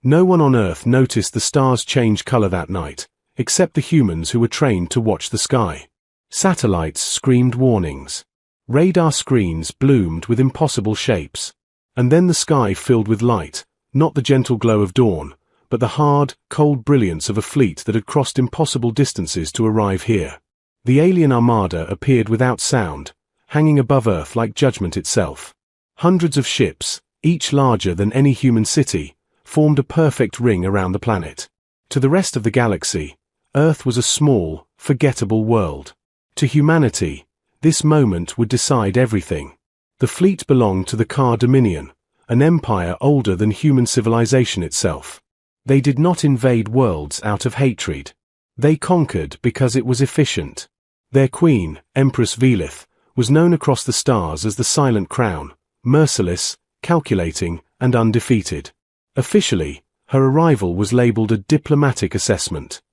No one on Earth noticed the stars change color that night, except the humans who were trained to watch the sky. Satellites screamed warnings. Radar screens bloomed with impossible shapes. And then the sky filled with light, not the gentle glow of dawn, but the hard, cold brilliance of a fleet that had crossed impossible distances to arrive here. The alien armada appeared without sound, hanging above Earth like judgment itself. Hundreds of ships, each larger than any human city, formed a perfect ring around the planet. To the rest of the galaxy, Earth was a small, forgettable world. To humanity, this moment would decide everything. The fleet belonged to the Car Dominion, an empire older than human civilization itself. They did not invade worlds out of hatred. They conquered because it was efficient. Their queen, Empress Velith, was known across the stars as the Silent Crown, merciless, calculating, and undefeated. Officially, her arrival was labeled a diplomatic assessment.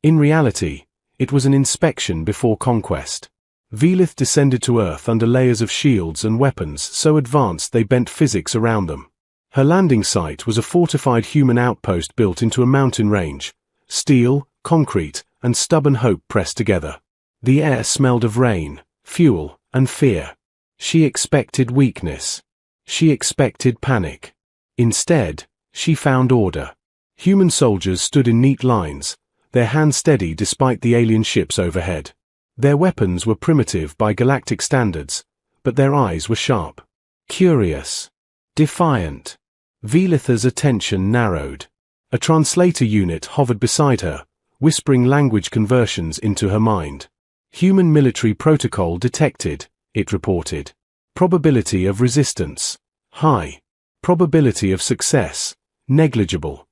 In reality, it was an inspection before conquest. Velith descended to Earth under layers of shields and weapons so advanced they bent physics around them. Her landing site was a fortified human outpost built into a mountain range. Steel, concrete, and stubborn hope pressed together. The air smelled of rain, fuel, and fear. She expected weakness. She expected panic. Instead, she found order. Human soldiers stood in neat lines, their hands steady despite the alien ships overhead. Their weapons were primitive by galactic standards, but their eyes were sharp. Curious. Defiant. Velith's attention narrowed. A translator unit hovered beside her, whispering language conversions into her mind. Human military protocol detected, it reported. Probability of resistance. High. Probability of success. Negligible.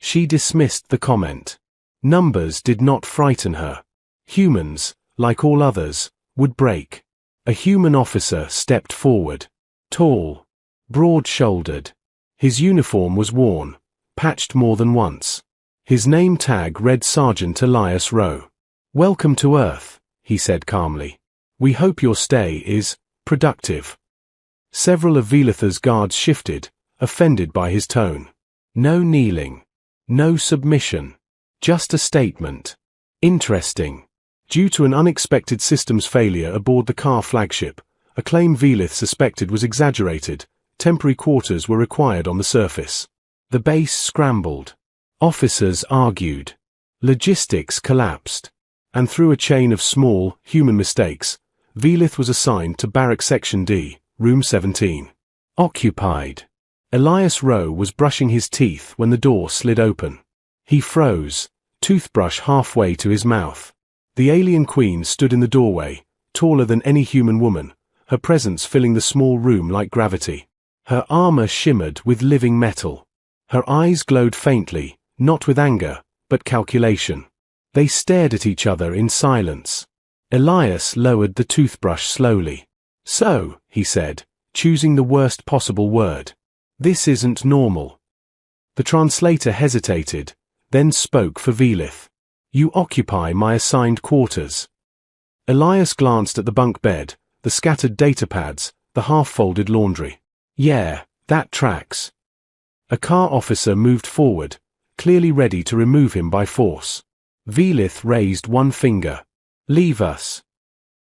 She dismissed the comment. Numbers did not frighten her. Humans, like all others, would break. A human officer stepped forward. Tall. Broad-shouldered. His uniform was worn, patched more than once. His name tag read Sergeant Elias Rowe. "Welcome to Earth," he said calmly. "We hope your stay is productive." Several of Velith's guards shifted, offended by his tone. No kneeling. No submission. Just a statement. Interesting. Due to an unexpected systems failure aboard the Car flagship, a claim Velith suspected was exaggerated, temporary quarters were required on the surface. The base scrambled. Officers argued. Logistics collapsed. And through a chain of small, human mistakes, Velith was assigned to Barrack Section D, Room 17. Occupied. Elias Rowe was brushing his teeth when the door slid open. He froze, toothbrush halfway to his mouth. The alien queen stood in the doorway, taller than any human woman, her presence filling the small room like gravity. Her armor shimmered with living metal. Her eyes glowed faintly, not with anger, but calculation. They stared at each other in silence. Elias lowered the toothbrush slowly. "So," he said, choosing the worst possible word. "This isn't normal." The translator hesitated, then spoke for Velith. "You occupy my assigned quarters." Elias glanced at the bunk bed, the scattered data pads, the half-folded laundry. "Yeah, that tracks." A Car officer moved forward, clearly ready to remove him by force. Velith raised one finger. "Leave us."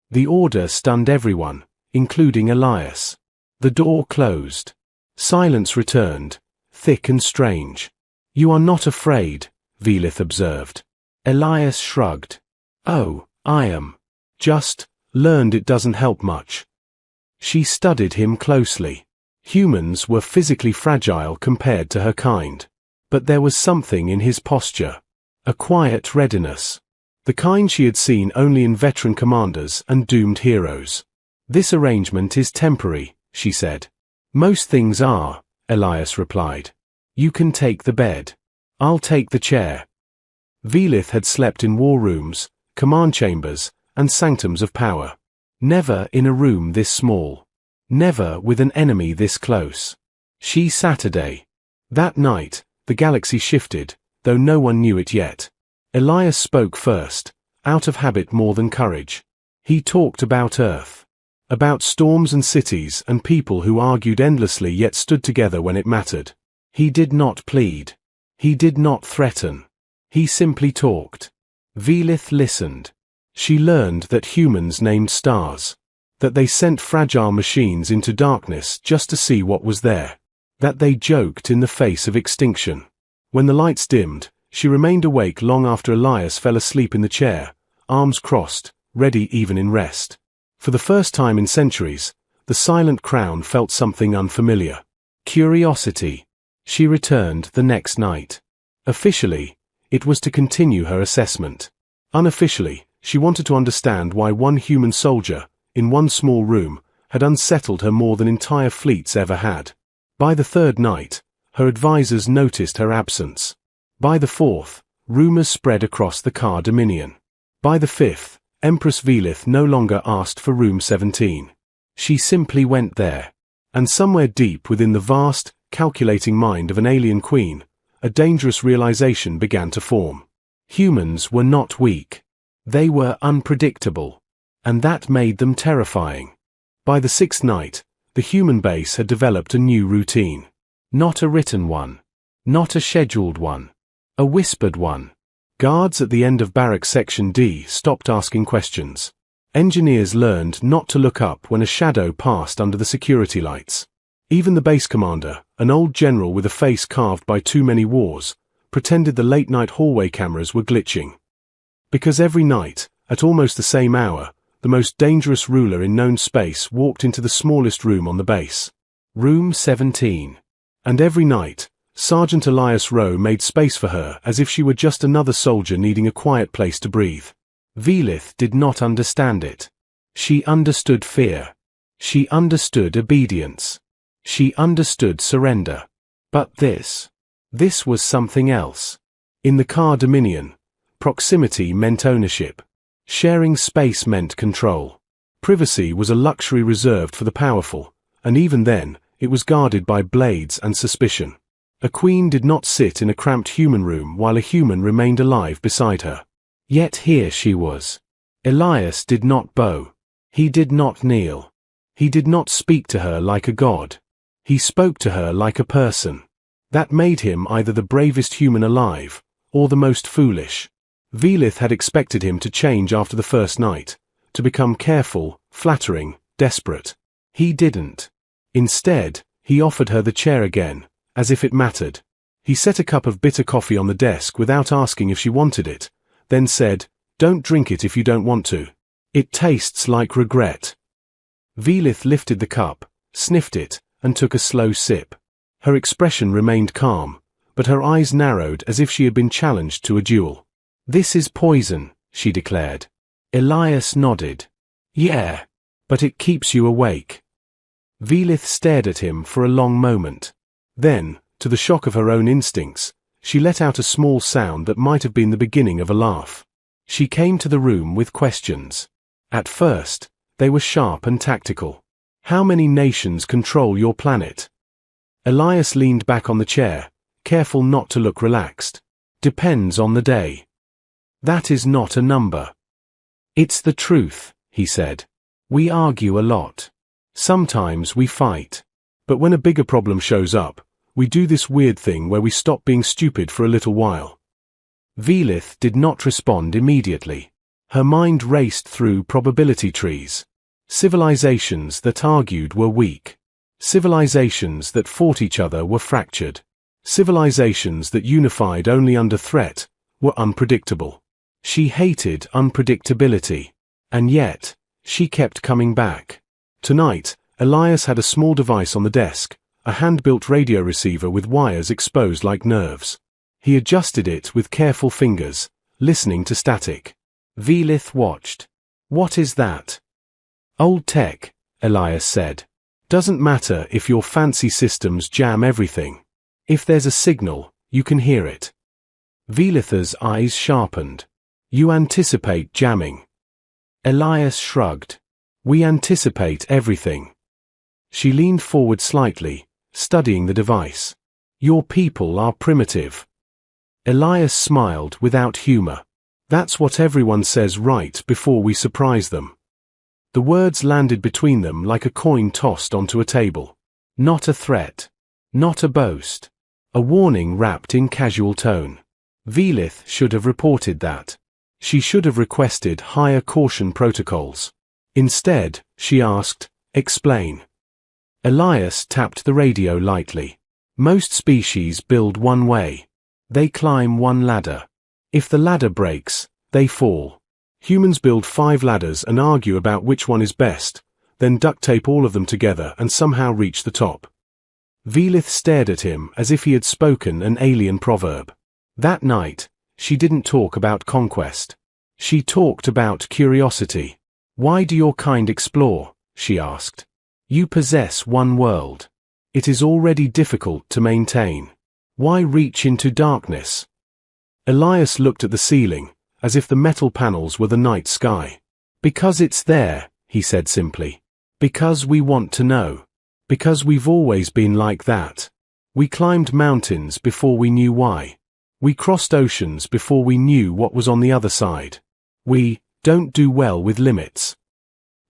The order stunned everyone, including Elias. The door closed. Silence returned, thick and strange. "You are not afraid," Velith observed. Elias shrugged. "Oh, I am. Just learned it doesn't help much." She studied him closely. Humans were physically fragile compared to her kind. But there was something in his posture. A quiet readiness. The kind she had seen only in veteran commanders and doomed heroes. "This arrangement is temporary," she said. "Most things are," Elias replied. "You can take the bed. I'll take the chair." Velith had slept in war rooms, command chambers, and sanctums of power. Never in a room this small. Never with an enemy this close. Saturday. That night, the galaxy shifted, though no one knew it yet. Elias spoke first, out of habit more than courage. He talked about Earth. About storms and cities and people who argued endlessly yet stood together when it mattered. He did not plead. He did not threaten. He simply talked. Velith listened. She learned that humans named stars. That they sent fragile machines into darkness just to see what was there. That they joked in the face of extinction. When the lights dimmed, she remained awake long after Elias fell asleep in the chair, arms crossed, ready even in rest. For the first time in centuries, the silent crown felt something unfamiliar. Curiosity. She returned the next night. Officially, it was to continue her assessment. Unofficially, she wanted to understand why one human soldier, in one small room, had unsettled her more than entire fleets ever had. By the third night, her advisors noticed her absence. By the fourth, rumors spread across the Car Dominion. By the fifth, Empress Velith no longer asked for room 17. She simply went there. And somewhere deep within the vast, calculating mind of an alien queen, a dangerous realization began to form. Humans were not weak. They were unpredictable. And that made them terrifying. By the sixth night, the human base had developed a new routine. Not a written one. Not a scheduled one. A whispered one. Guards at the end of Barracks Section D stopped asking questions. Engineers learned not to look up when a shadow passed under the security lights. Even the base commander, an old general with a face carved by too many wars, pretended the late-night hallway cameras were glitching. Because every night, at almost the same hour, the most dangerous ruler in known space walked into the smallest room on the base. Room 17. And every night, Sergeant Elias Rowe made space for her as if she were just another soldier needing a quiet place to breathe. Velith did not understand it. She understood fear. She understood obedience. She understood surrender. But this was something else. In the Car Dominion, proximity meant ownership. Sharing space meant control. Privacy was a luxury reserved for the powerful, and even then, it was guarded by blades and suspicion. A queen did not sit in a cramped human room while a human remained alive beside her. Yet here she was. Elias did not bow. He did not kneel. He did not speak to her like a god. He spoke to her like a person. That made him either the bravest human alive, or the most foolish. Velith had expected him to change after the first night, to become careful, flattering, desperate. He didn't. Instead, he offered her the chair again, as if it mattered. He set a cup of bitter coffee on the desk without asking if she wanted it, then said, "Don't drink it if you don't want to. It tastes like regret." Velith lifted the cup, sniffed it, and took a slow sip. Her expression remained calm, but her eyes narrowed as if she had been challenged to a duel. "This is poison," she declared. Elias nodded. "Yeah, but it keeps you awake." Velith stared at him for a long moment. Then, to the shock of her own instincts, she let out a small sound that might have been the beginning of a laugh. She came to the room with questions. At first, they were sharp and tactical. "How many nations control your planet?" Elias leaned back on the chair, careful not to look relaxed. "Depends on the day." "That is not a number." "It's the truth," he said. "We argue a lot. Sometimes we fight. But when a bigger problem shows up, we do this weird thing where we stop being stupid for a little while." Velith did not respond immediately. Her mind raced through probability trees. Civilizations that argued were weak. Civilizations that fought each other were fractured. Civilizations that unified only under threat were unpredictable. She hated unpredictability. And yet, she kept coming back. Tonight, Elias had a small device on the desk, a hand-built radio receiver with wires exposed like nerves. He adjusted it with careful fingers, listening to static. Velith watched. "What is that?" "Old tech," Elias said. "Doesn't matter if your fancy systems jam everything. If there's a signal, you can hear it." Velith's eyes sharpened. "You anticipate jamming." Elias shrugged. "We anticipate everything." She leaned forward slightly, studying the device. "Your people are primitive." Elias smiled without humor. "That's what everyone says right before we surprise them." The words landed between them like a coin tossed onto a table. Not a threat. Not a boast. A warning wrapped in casual tone. Velith should have reported that. She should have requested higher caution protocols. Instead, she asked, "Explain." Elias tapped the radio lightly. Most species build one way. They climb one ladder. If the ladder breaks, they fall. Humans build 5 ladders and argue about which one is best, then duct tape all of them together and somehow reach the top. Velith stared at him as if he had spoken an alien proverb. That night, she didn't talk about conquest. She talked about curiosity. "Why do your kind explore?" she asked. "You possess one world. It is already difficult to maintain. Why reach into darkness?" Elias looked at the ceiling, as if the metal panels were the night sky. "Because it's there," he said simply. "Because we want to know. Because we've always been like that. We climbed mountains before we knew why. We crossed oceans before we knew what was on the other side. We don't do well with limits."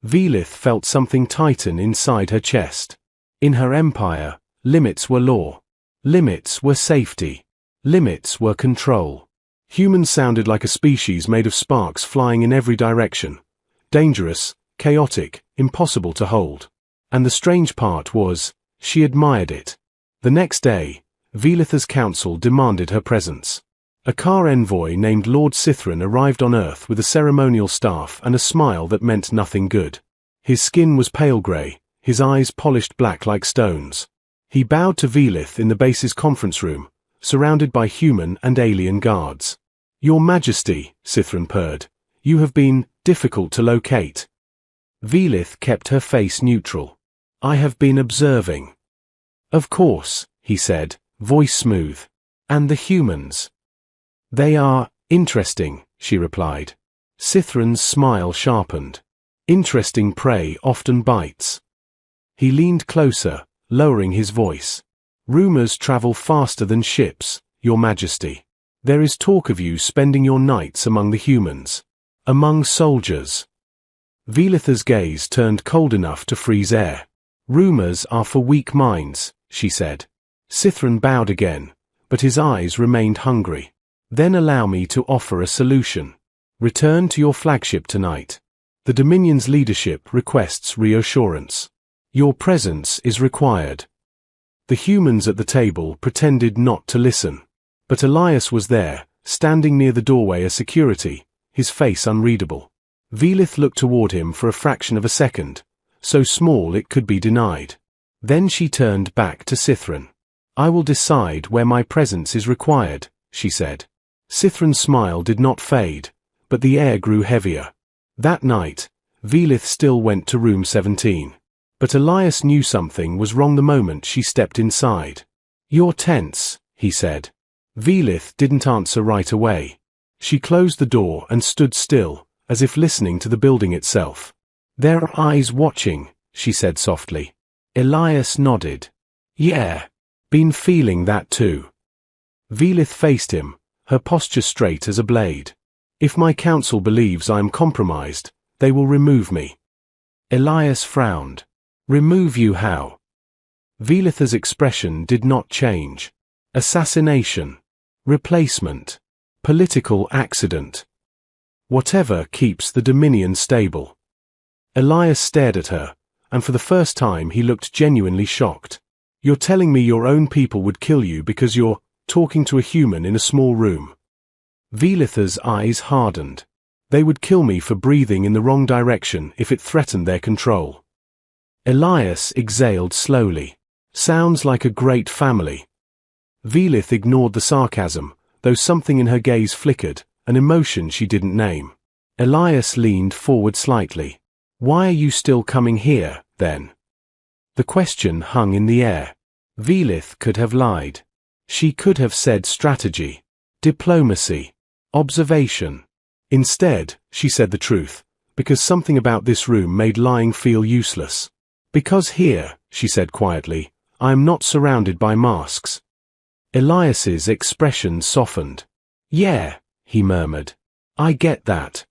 Velith felt something tighten inside her chest. In her empire, limits were law. Limits were safety. Limits were control. Humans sounded like a species made of sparks flying in every direction. Dangerous, chaotic, impossible to hold. And the strange part was, she admired it. The next day, Velith's council demanded her presence. A car envoy named Lord Sithran arrived on Earth with a ceremonial staff and a smile that meant nothing good. His skin was pale grey, his eyes polished black like stones. He bowed to Velith in the base's conference room, surrounded by human and alien guards. "Your Majesty," Sithran purred, "you have been difficult to locate." Velith kept her face neutral. "I have been observing." "Of course," he said, voice smooth. "And the humans?" "They are interesting," she replied. Sithran's smile sharpened. "Interesting prey often bites." He leaned closer, lowering his voice. "Rumors travel faster than ships, Your Majesty. There is talk of you spending your nights among the humans. Among soldiers." Velith's gaze turned cold enough to freeze air. "Rumors are for weak minds," she said. Sithran bowed again, but his eyes remained hungry. "Then allow me to offer a solution. Return to your flagship tonight. The Dominion's leadership requests reassurance. Your presence is required." The humans at the table pretended not to listen. But Elias was there, standing near the doorway as security, his face unreadable. Velith looked toward him for a fraction of a second, so small it could be denied. Then she turned back to Sithran. "I will decide where my presence is required," she said. Sithran's smile did not fade, but the air grew heavier. That night, Velith still went to room 17. But Elias knew something was wrong the moment she stepped inside. "You're tense," he said. Velith didn't answer right away. She closed the door and stood still, as if listening to the building itself. "There are eyes watching," she said softly. Elias nodded. "Yeah. Been feeling that too." Velith faced him, her posture straight as a blade. "If my council believes I am compromised, they will remove me." Elias frowned. "Remove you how?" Velith's expression did not change. "Assassination. Replacement. Political accident. Whatever keeps the Dominion stable." Elias stared at her, and for the first time he looked genuinely shocked. "You're telling me your own people would kill you because you're talking to a human in a small room?" Velith's eyes hardened. "They would kill me for breathing in the wrong direction if it threatened their control." Elias exhaled slowly. "Sounds like a great family." Velith ignored the sarcasm, though something in her gaze flickered, an emotion she didn't name. Elias leaned forward slightly. "Why are you still coming here, then?" The question hung in the air. Velith could have lied. She could have said strategy, diplomacy, observation. Instead, she said the truth, because something about this room made lying feel useless. "Because here," she said quietly, "I am not surrounded by masks." Elias's expression softened. "Yeah," he murmured. "I get that."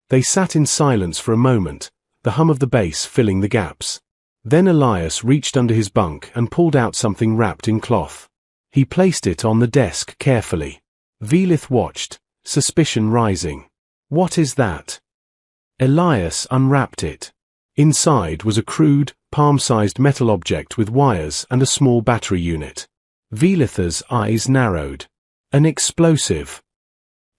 They sat in silence for a moment, the hum of the bass filling the gaps. Then Elias reached under his bunk and pulled out something wrapped in cloth. He placed it on the desk carefully. Velith watched, suspicion rising. "What is that?" Elias unwrapped it. Inside was a crude, palm-sized metal object with wires and a small battery unit. Velith's eyes narrowed. "An explosive."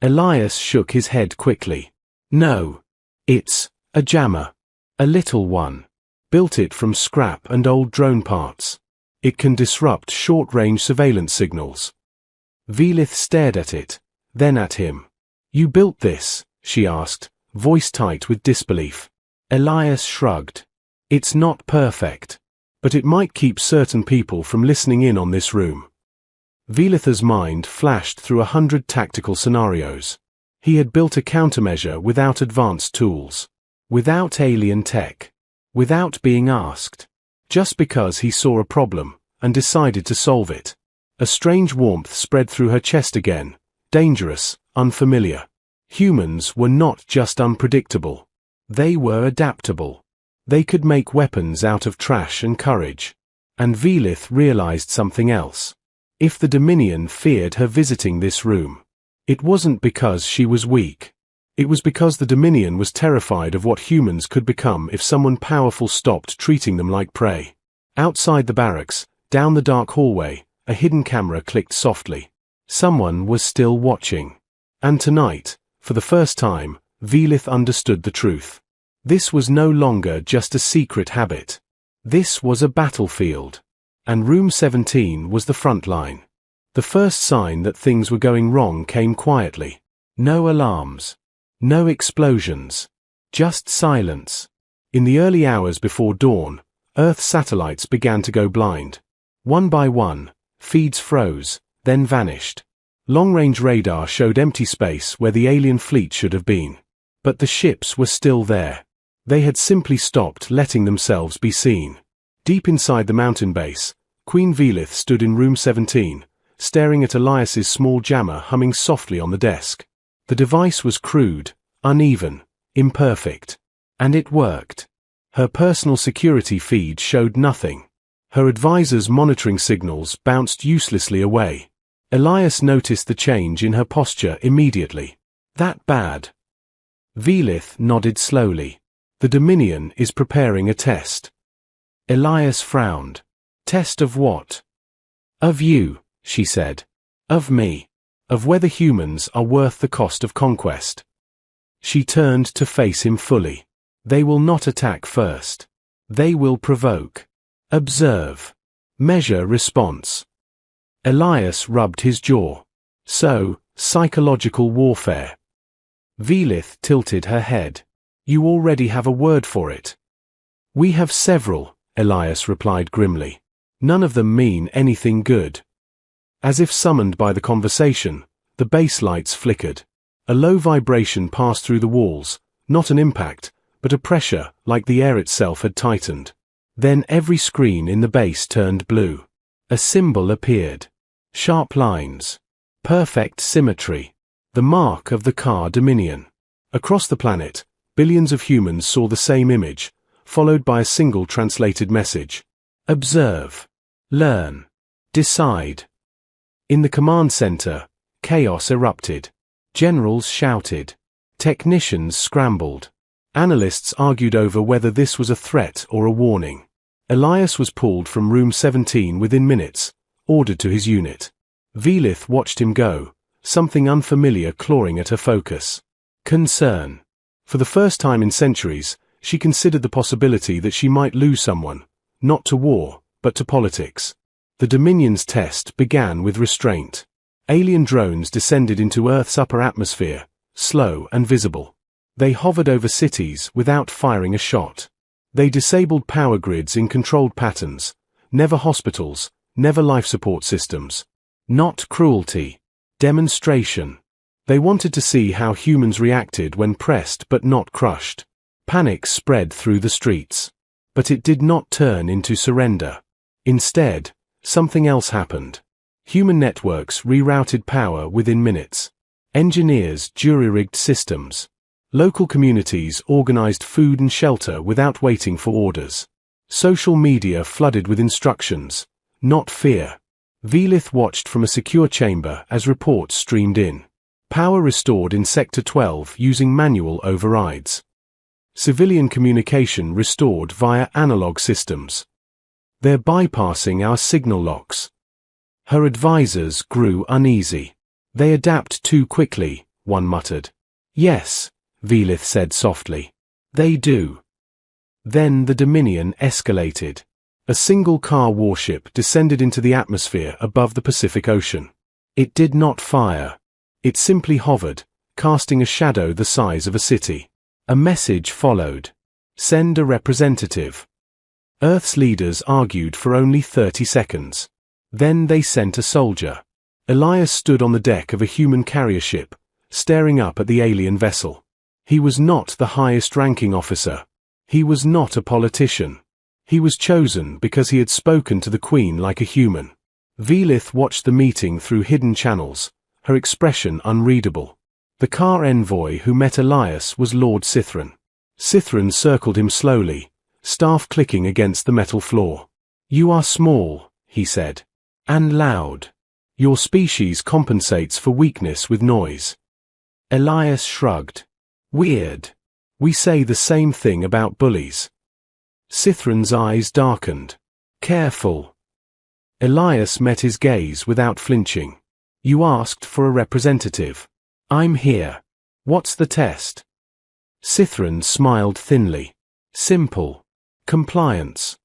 Elias shook his head quickly. "No. It's a jammer. A little one. Built it from scrap and old drone parts. It can disrupt short-range surveillance signals." Velith stared at it, then at him. "You built this?" she asked, voice tight with disbelief. Elias shrugged. "It's not perfect. But it might keep certain people from listening in on this room." Velith's mind flashed through 100 tactical scenarios. He had built a countermeasure without advanced tools. Without alien tech. Without being asked. Just because he saw a problem, and decided to solve it. A strange warmth spread through her chest again. Dangerous, unfamiliar. Humans were not just unpredictable. They were adaptable. They could make weapons out of trash and courage. And Velith realized something else. If the Dominion feared her visiting this room, it wasn't because she was weak. It was because the Dominion was terrified of what humans could become if someone powerful stopped treating them like prey. Outside the barracks, down the dark hallway, a hidden camera clicked softly. Someone was still watching. And tonight, for the first time, Velith understood the truth. This was no longer just a secret habit. This was a battlefield. And Room 17 was the front line. The first sign that things were going wrong came quietly. No alarms. No explosions. Just silence. In the early hours before dawn, Earth satellites began to go blind. One by one, feeds froze, then vanished. Long-range radar showed empty space where the alien fleet should have been. But the ships were still there. They had simply stopped letting themselves be seen. Deep inside the mountain base, Queen Velith stood in Room 17, staring at Elias's small jammer humming softly on the desk. The device was crude, uneven, imperfect. And it worked. Her personal security feed showed nothing. Her advisor's monitoring signals bounced uselessly away. Elias noticed the change in her posture immediately. "That bad?" Velith nodded slowly. "The Dominion is preparing a test." Elias frowned. "Test of what?" "Of you," she said. "Of me. Of whether humans are worth the cost of conquest." She turned to face him fully. "They will not attack first. They will provoke. Observe. Measure response." Elias rubbed his jaw. "So, psychological warfare." Velith tilted her head. "You already have a word for it." "We have several," Elias replied grimly. "None of them mean anything good." As if summoned by the conversation, the base lights flickered. A low vibration passed through the walls, not an impact, but a pressure like the air itself had tightened. Then every screen in the base turned blue. A symbol appeared. Sharp lines. Perfect symmetry. The mark of the Car Dominion. Across the planet, billions of humans saw the same image, followed by a single translated message. Observe. Learn. Decide. In the command center, chaos erupted. Generals shouted. Technicians scrambled. Analysts argued over whether this was a threat or a warning. Elias was pulled from Room 17 within minutes, ordered to his unit. Velith watched him go, something unfamiliar clawing at her focus. Concern. For the first time in centuries, she considered the possibility that she might lose someone, not to war, but to politics. The Dominion's test began with restraint. Alien drones descended into Earth's upper atmosphere, slow and visible. They hovered over cities without firing a shot. They disabled power grids in controlled patterns. Never hospitals, never life support systems. Not cruelty. Demonstration. They wanted to see how humans reacted when pressed but not crushed. Panic spread through the streets. But it did not turn into surrender. Instead, something else happened. Human networks rerouted power within minutes. Engineers jury-rigged systems. Local communities organized food and shelter without waiting for orders. Social media flooded with instructions, not fear. Velith watched from a secure chamber as reports streamed in. Power restored in Sector 12 using manual overrides. Civilian communication restored via analog systems. They're bypassing our signal locks. Her advisors grew uneasy. They adapt too quickly, one muttered. Yes, Velith said softly. They do. Then the Dominion escalated. A single-car warship descended into the atmosphere above the Pacific Ocean. It did not fire. It simply hovered, casting a shadow the size of a city. A message followed. Send a representative. Earth's leaders argued for only 30 seconds. Then they sent a soldier. Elias stood on the deck of a human carrier ship, staring up at the alien vessel. He was not the highest-ranking officer. He was not a politician. He was chosen because he had spoken to the Queen like a human. Velith watched the meeting through hidden channels, her expression unreadable. The car envoy who met Elias was Lord Cythron. Cythron circled him slowly, staff clicking against the metal floor. You are small, he said. And loud. Your species compensates for weakness with noise. Elias shrugged. Weird. We say the same thing about bullies. Cythron's eyes darkened. Careful. Elias met his gaze without flinching. You asked for a representative. I'm here. What's the test? Cythron smiled thinly. Simple. Compliance.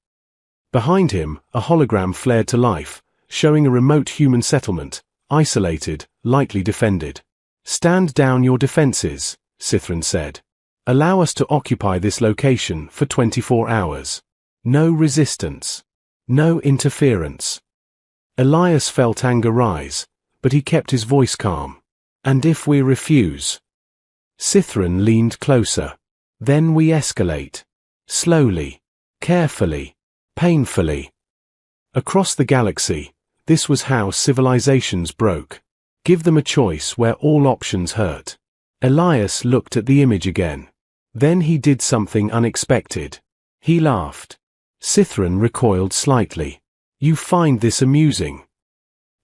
Behind him, a hologram flared to life, showing a remote human settlement, isolated, lightly defended. Stand down your defenses, Cythron said. Allow us to occupy this location for 24 hours. No resistance. No interference. Elias felt anger rise, but he kept his voice calm. And if we refuse? Cythron leaned closer. Then we escalate. Slowly. Carefully. Painfully. Across the galaxy, this was how civilizations broke. Give them a choice where all options hurt. Elias looked at the image again. Then he did something unexpected. He laughed. Cythron recoiled slightly. You find this amusing?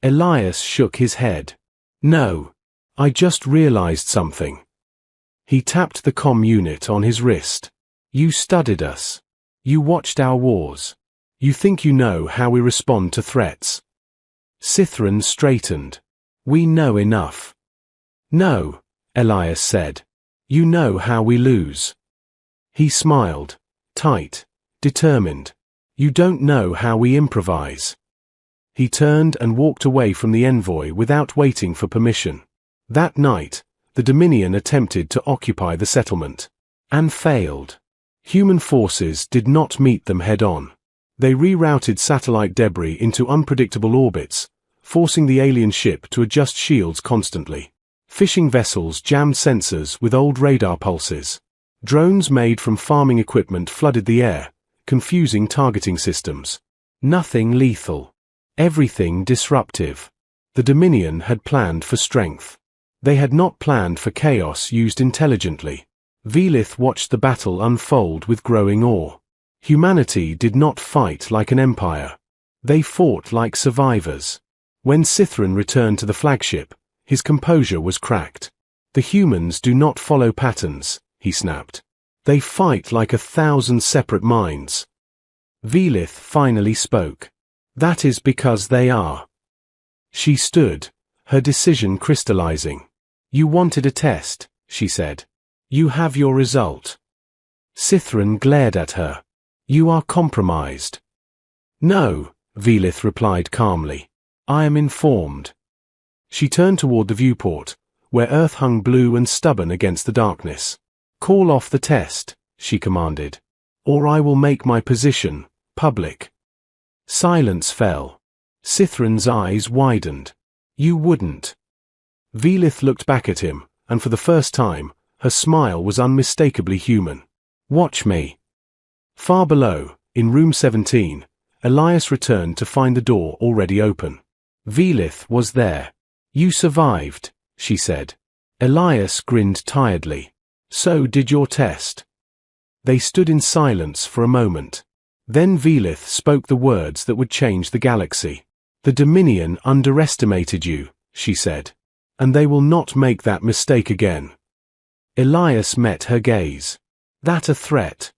Elias shook his head. No. I just realized something. He tapped the comm unit on his wrist. You studied us. You watched our wars. You think you know how we respond to threats. Cythron straightened. We know enough. No, Elias said. You know how we lose. He smiled, tight, determined. You don't know how we improvise. He turned and walked away from the envoy without waiting for permission. That night, the Dominion attempted to occupy the settlement. And failed. Human forces did not meet them head-on. They rerouted satellite debris into unpredictable orbits, forcing the alien ship to adjust shields constantly. Fishing vessels jammed sensors with old radar pulses. Drones made from farming equipment flooded the air, confusing targeting systems. Nothing lethal. Everything disruptive. The Dominion had planned for strength. They had not planned for chaos used intelligently. Velith watched the battle unfold with growing awe. Humanity did not fight like an empire. They fought like survivors. When Cythron returned to the flagship, his composure was cracked. The humans do not follow patterns, he snapped. They fight like 1,000 separate minds. Velith finally spoke. That is because they are. She stood, her decision crystallizing. You wanted a test, she said. You have your result. Cythron glared at her. You are compromised. No, Velith replied calmly. I am informed. She turned toward the viewport, where Earth hung blue and stubborn against the darkness. Call off the test, she commanded, or I will make my position public. Silence fell. Cythron's eyes widened. You wouldn't. Velith looked back at him, and for the first time, her smile was unmistakably human. Watch me. Far below, in room 17, Elias returned to find the door already open. Velith was there. You survived, she said. Elias grinned tiredly. So did your test. They stood in silence for a moment. Then Velith spoke the words that would change the galaxy. The Dominion underestimated you, she said. And they will not make that mistake again. Elias met her gaze. That a threat?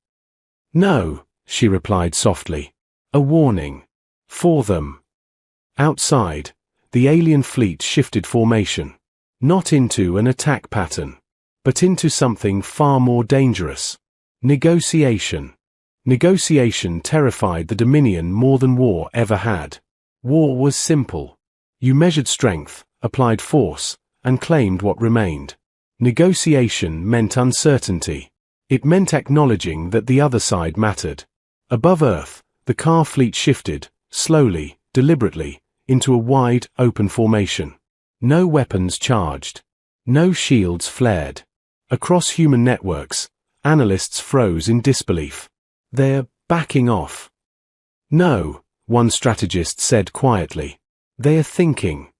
No, she replied softly. A warning. For them. Outside, the alien fleet shifted formation. Not into an attack pattern, but into something far more dangerous. Negotiation. Negotiation terrified the Dominion more than war ever had. War was simple. You measured strength, applied force, and claimed what remained. Negotiation meant uncertainty. It meant acknowledging that the other side mattered. Above Earth, the car fleet shifted, slowly, deliberately, into a wide, open formation. No weapons charged. No shields flared. Across human networks, analysts froze in disbelief. They're backing off. No, one strategist said quietly. They are thinking.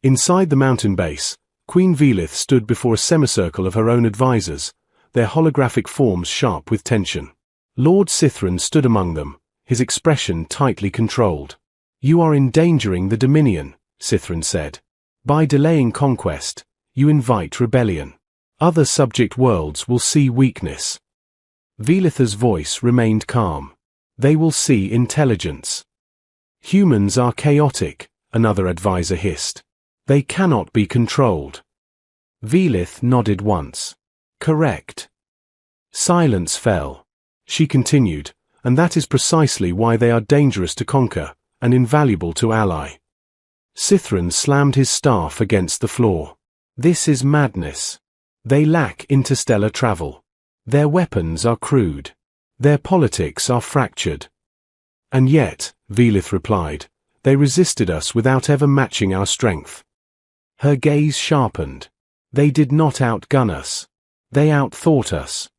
Inside the mountain base, Queen Velith stood before a semicircle of her own advisors, their holographic forms sharp with tension. Lord Sithran stood among them, his expression tightly controlled. You are endangering the Dominion, Sithran said. By delaying conquest, you invite rebellion. Other subject worlds will see weakness. Velitha's voice remained calm. They will see intelligence. Humans are chaotic, another advisor hissed. They cannot be controlled. Velith nodded once. Correct. Silence fell. She continued, and that is precisely why they are dangerous to conquer, and invaluable to ally. Sithran slammed his staff against the floor. This is madness. They lack interstellar travel. Their weapons are crude. Their politics are fractured. And yet, Velith replied, they resisted us without ever matching our strength. Her gaze sharpened. They did not outgun us. They outthought us.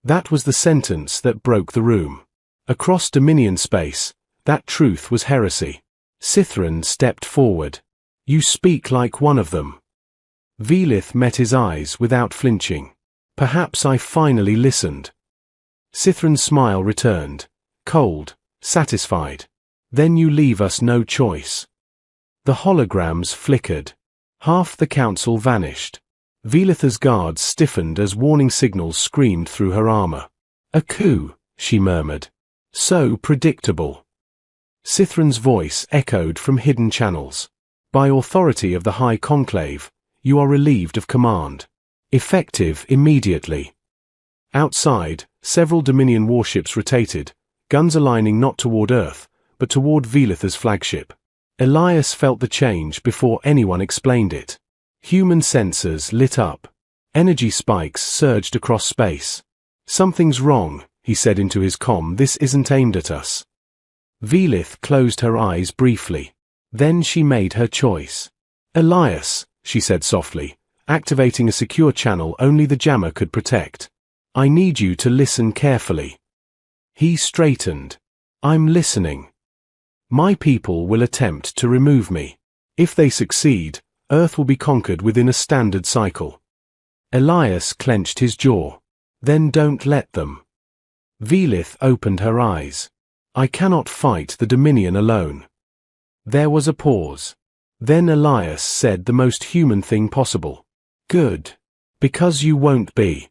That was the sentence that broke the room. Across Dominion space, that truth was heresy. Sithran stepped forward. You speak like one of them. Velith met his eyes without flinching. Perhaps I finally listened. Sithran's smile returned, cold, satisfied. Then you leave us no choice. The holograms flickered. Half the council vanished. Velitha's guards stiffened as warning signals screamed through her armor. A coup, she murmured. So predictable. Sithran's voice echoed from hidden channels. By authority of the High Conclave, you are relieved of command. Effective immediately. Outside, several Dominion warships rotated, guns aligning not toward Earth, but toward Velitha's flagship. Elias felt the change before anyone explained it. Human sensors lit up. Energy spikes surged across space. Something's wrong, he said into his comm. This isn't aimed at us. Velith closed her eyes briefly. Then she made her choice. Elias, she said softly, activating a secure channel only the jammer could protect. I need you to listen carefully. He straightened. I'm listening. My people will attempt to remove me. If they succeed, Earth will be conquered within a standard cycle. Elias clenched his jaw. Then don't let them. Velith opened her eyes. I cannot fight the Dominion alone. There was a pause. Then Elias said the most human thing possible. Good. Because you won't be.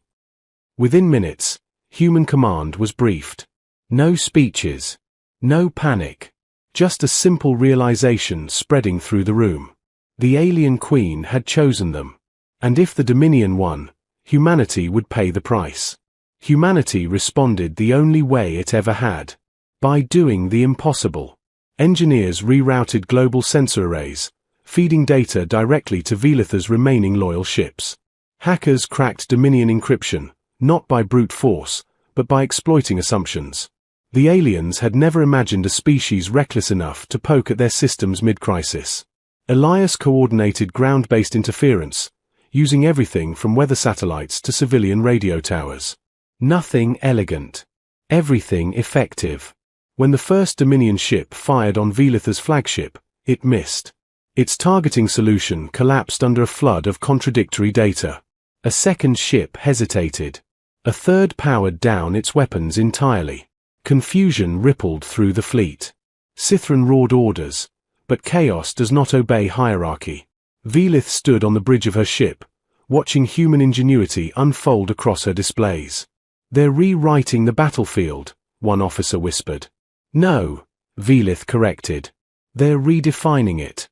Within minutes, human command was briefed. No speeches. No panic. Just a simple realization spreading through the room. The alien queen had chosen them. And if the Dominion won, humanity would pay the price. Humanity responded the only way it ever had. By doing the impossible. Engineers rerouted global sensor arrays, feeding data directly to Velitha's remaining loyal ships. Hackers cracked Dominion encryption, not by brute force, but by exploiting assumptions. The aliens had never imagined a species reckless enough to poke at their systems mid-crisis. Elias coordinated ground-based interference, using everything from weather satellites to civilian radio towers. Nothing elegant. Everything effective. When the first Dominion ship fired on Velitha's flagship, it missed. Its targeting solution collapsed under a flood of contradictory data. A second ship hesitated. A third powered down its weapons entirely. Confusion rippled through the fleet. Sithran roared orders, but chaos does not obey hierarchy. Velith stood on the bridge of her ship, watching human ingenuity unfold across her displays. "They're rewriting the battlefield," one officer whispered. "No," Velith corrected. "They're redefining it."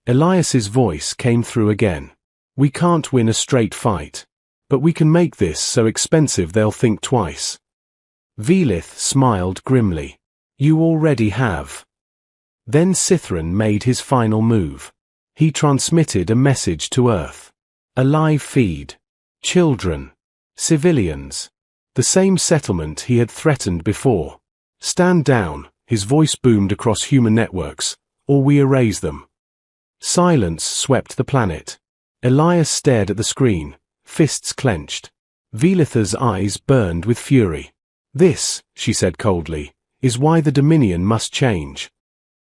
Elias's voice came through again. "We can't win a straight fight. But we can make this so expensive they'll think twice." Velith smiled grimly. "You already have." Then Cythron made his final move. He transmitted a message to Earth. A live feed. Children. Civilians. The same settlement he had threatened before. "Stand down," his voice boomed across human networks, "or we erase them." Silence swept the planet. Elias stared at the screen, fists clenched. Velitha's eyes burned with fury. "This," she said coldly, "is why the Dominion must change."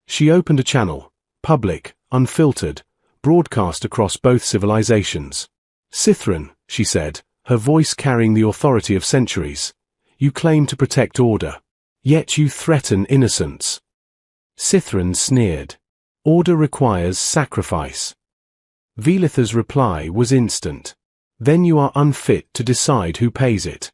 She opened a channel, public, unfiltered, broadcast across both civilizations. "Cythron," she said, her voice carrying the authority of centuries, "you claim to protect order. Yet you threaten innocence." Cythron sneered. "Order requires sacrifice." Velitha's reply was instant. "Then you are unfit to decide who pays it."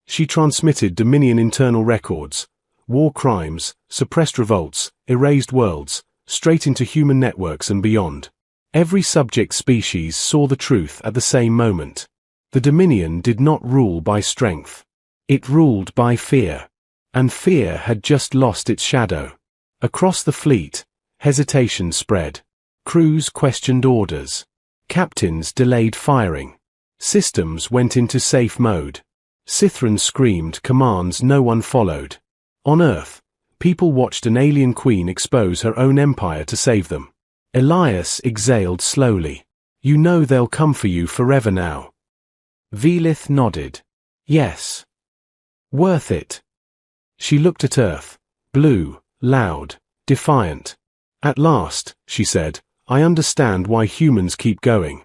She transmitted Dominion internal records, war crimes, suppressed revolts, erased worlds, straight into human networks and beyond. Every subject species saw the truth at the same moment. The Dominion did not rule by strength. It ruled by fear. And fear had just lost its shadow. Across the fleet, hesitation spread. Crews questioned orders. Captains delayed firing. Systems went into safe mode. Cythron screamed commands no one followed. On Earth, people watched an alien queen expose her own empire to save them. Elias exhaled slowly. "You know they'll come for you forever now." Velith nodded. "Yes." "Worth it." She looked at Earth, blue, loud, defiant. "At last," she said, "I understand why humans keep going."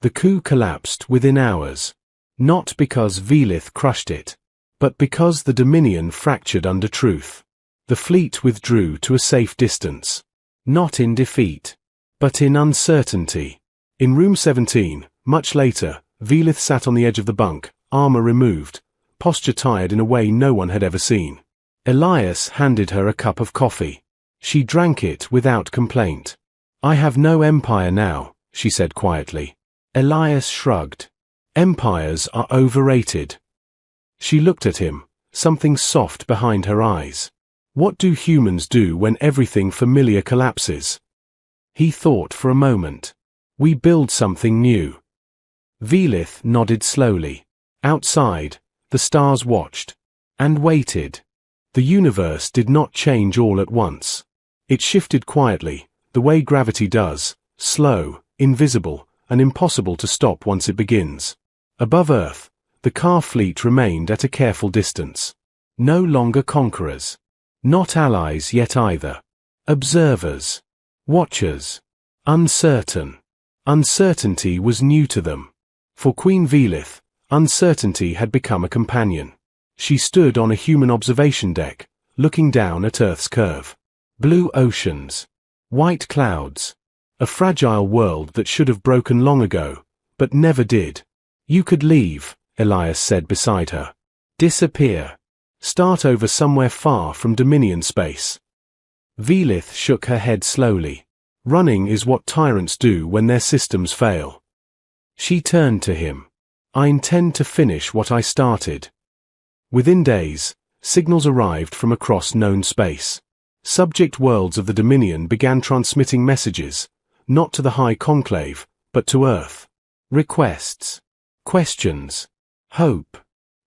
The coup collapsed within hours. Not because Velith crushed it, but because the Dominion fractured under truth. The fleet withdrew to a safe distance. Not in defeat, but in uncertainty. In room 17, much later, Velith sat on the edge of the bunk, armor removed, posture tired in a way no one had ever seen. Elias handed her a cup of coffee. She drank it without complaint. "I have no empire now," she said quietly. Elias shrugged. "Empires are overrated." She looked at him, something soft behind her eyes. "What do humans do when everything familiar collapses?" He thought for a moment. "We build something new." Velith nodded slowly. Outside, the stars watched. And waited. The universe did not change all at once. It shifted quietly, the way gravity does, slow, invisible, and impossible to stop once it begins. Above Earth, the car fleet remained at a careful distance. No longer conquerors. Not allies yet either. Observers. Watchers. Uncertain. Uncertainty was new to them. For Queen Velith, uncertainty had become a companion. She stood on a human observation deck, looking down at Earth's curve. Blue oceans. White clouds. A fragile world that should have broken long ago, but never did. "You could leave," Elias said beside her. "Disappear. Start over somewhere far from Dominion space." Velith shook her head slowly. "Running is what tyrants do when their systems fail." She turned to him. "I intend to finish what I started." Within days, signals arrived from across known space. Subject worlds of the Dominion began transmitting messages, not to the High Conclave, but to Earth. Requests. Questions. Hope.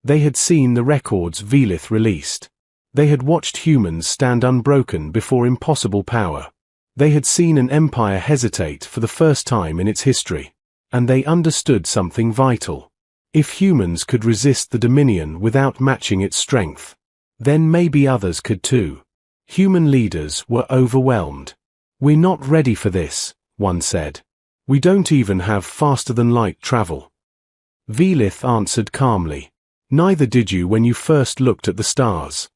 They had seen the records Velith released. They had watched humans stand unbroken before impossible power. They had seen an empire hesitate for the first time in its history. And they understood something vital. If humans could resist the Dominion without matching its strength, then maybe others could too. Human leaders were overwhelmed. "We're not ready for this," one said. "We don't even have faster-than-light travel." Velith answered calmly. "Neither did you when you first looked at the stars."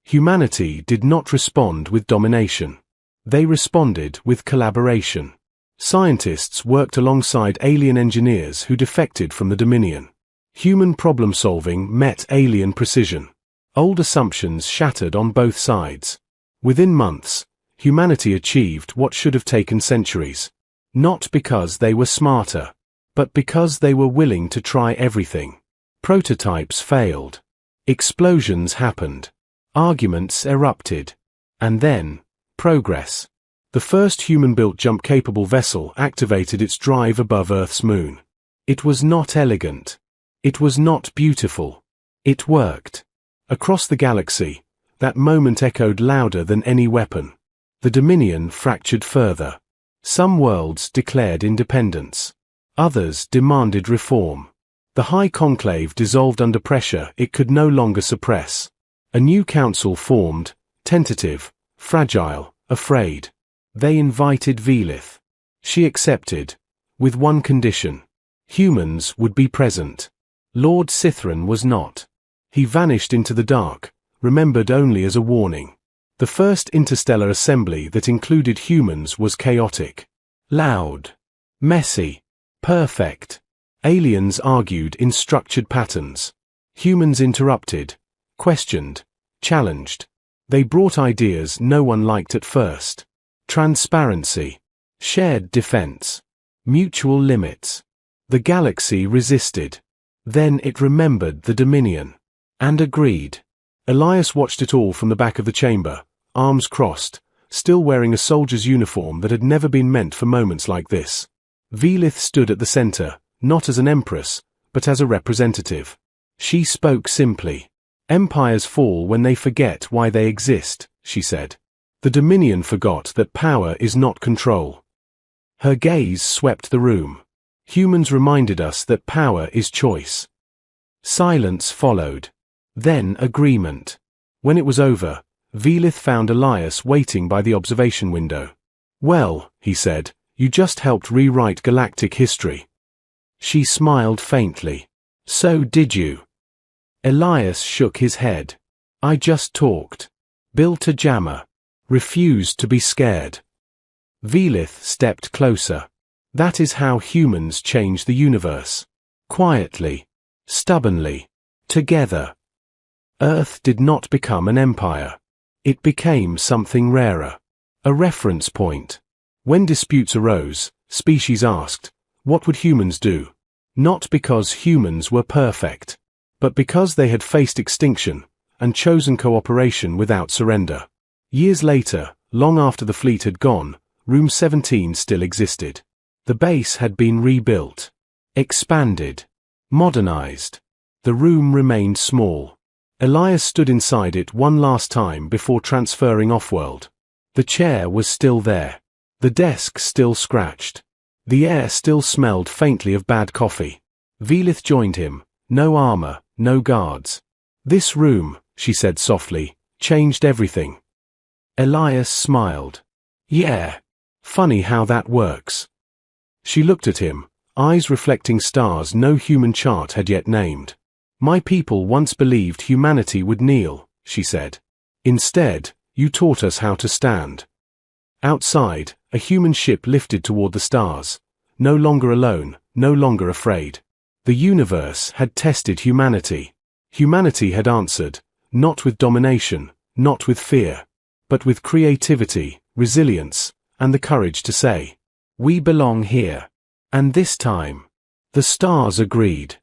Humanity did not respond with domination. They responded with collaboration. Scientists worked alongside alien engineers who defected from the Dominion. Human problem-solving met alien precision. Old assumptions shattered on both sides. Within months, humanity achieved what should have taken centuries. Not because they were smarter, but because they were willing to try everything. Prototypes failed. Explosions happened. Arguments erupted. And then, progress. The first human-built jump-capable vessel activated its drive above Earth's moon. It was not elegant. It was not beautiful. It worked. Across the galaxy, that moment echoed louder than any weapon. The Dominion fractured further. Some worlds declared independence. Others demanded reform. The High Conclave dissolved under pressure it could no longer suppress. A new council formed, tentative, fragile, afraid. They invited Velith. She accepted, with one condition. Humans would be present. Lord Sithran was not. He vanished into the dark, remembered only as a warning. The first interstellar assembly that included humans was chaotic. Loud. Messy. Perfect. Aliens argued in structured patterns. Humans interrupted, questioned, challenged. They brought ideas no one liked at first. Transparency. Shared defense. Mutual limits. The galaxy resisted. Then it remembered the Dominion. And agreed. Elias watched it all from the back of the chamber, arms crossed, still wearing a soldier's uniform that had never been meant for moments like this. Velith stood at the center, not as an empress, but as a representative. She spoke simply. Empires fall when they forget why they exist, she said. The Dominion forgot that power is not control. Her gaze swept the room. Humans reminded us that power is choice. Silence followed. Then agreement. When it was over, Velith found Elias waiting by the observation window. "Well," he said, "you just helped rewrite galactic history." She smiled faintly. "So did you." Elias shook his head. "I just talked. Built a jammer. Refused to be scared." Velith stepped closer. "That is how humans change the universe. Quietly. Stubbornly. Together." Earth did not become an empire. It became something rarer. A reference point. When disputes arose, species asked, what would humans do? Not because humans were perfect, but because they had faced extinction and chosen cooperation without surrender. Years later, long after the fleet had gone, Room 17 still existed. The base had been rebuilt, expanded, modernized. The room remained small. Elias stood inside it one last time before transferring off-world. The chair was still there. The desk still scratched. The air still smelled faintly of bad coffee. Velith joined him. No armor, no guards. "This room," she said softly, "changed everything." Elias smiled. "Yeah. Funny how that works." She looked at him, eyes reflecting stars no human chart had yet named. "My people once believed humanity would kneel," she said. "Instead, you taught us how to stand." Outside, a human ship lifted toward the stars. No longer alone, no longer afraid. The universe had tested humanity. Humanity had answered, not with domination, not with fear, but with creativity, resilience, and the courage to say, "We belong here." And this time, the stars agreed.